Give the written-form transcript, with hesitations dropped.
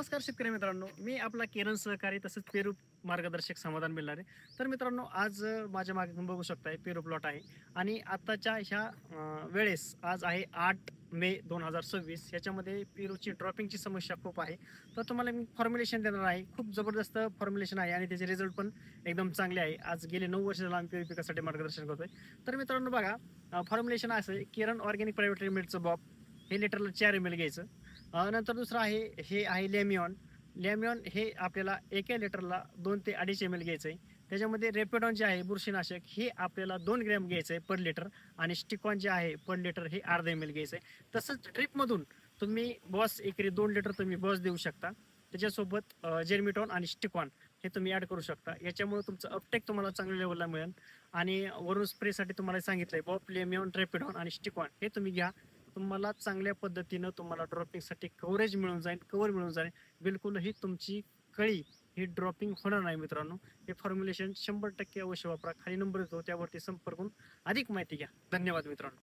नमस्कार शेतकरी मित्रांनो, मी आपला किरण सहकारी तसंच पेरू मार्गदर्शक समाधान मिळणार आहे. तर मित्रांनो, आज माझ्या मागे तुम्ही बघू शकताय पेरू प्लॉट आहे आणि आताच्या ह्या वेळेस आज आहे 8 मे 2026. याच्यामध्ये पेरूची ड्रॉपिंगची समस्या खूप आहे. तर तुम्हाला मी फॉर्म्युलेशन देणार आहे. खूप जबरदस्त फॉर्म्युलेशन आहे आणि त्याचे रिझल्ट पण एकदम चांगले आहे. आज गेले 9 वर्ष झालं आम्ही पेरू पिकासाठी मार्गदर्शन करतोय. तर मित्रांनो बघा, फॉर्म्युलेशन असं आहे, किरण ऑर्गॅनिक प्रायव्हेट लिमिटेडचं बॉब हे लिटरला 4 ml घ्यायचं. नंतर दुसरं आहे, हे आहे लेमिऑन. लेमिऑन हे आपल्याला एका लिटरला 2 ते 2.5 ml घ्यायचं आहे. त्याच्यामध्ये रेपेडॉन जे आहे बुरशीनाशक हे आपल्याला 2 ग्रॅम घ्यायचं आहे पर लिटर आणि स्टिकॉन जे आहे पर लिटर हे अर्धा ml घ्यायचं आहे. तसंच ड्रिपमधून तुम्ही बॉस एकरी 2 लिटर तुम्ही बॉस देऊ शकता. त्याच्यासोबत जेर्मिटॉन आणि स्टिकॉन हे तुम्ही ॲड करू शकता. याच्यामुळे तुमचं अपटेक तुम्हाला चांगल्या लेवलला मिळेल आणि वरून स्प्रेसाठी तुम्हाला सांगितलंय बॉप, लेमिऑन, रेपेडॉन आणि स्टिकॉन हे तुम्ही घ्या. तुम्हाला चांगल्या पद्धतीनं तुम्हाला ड्रॉपिंगसाठी कव्हरेज मिळून जाईल, कव्हर मिळून जाईल. बिलकुलही तुमची कळी ही ड्रॉपिंग होणार नाही मित्रांनो. हे फॉर्म्युलेशन 100% अवश्य वापरा. खाली नंबर येतो त्यावरती संपर्क करून अधिक माहिती घ्या. धन्यवाद मित्रांनो.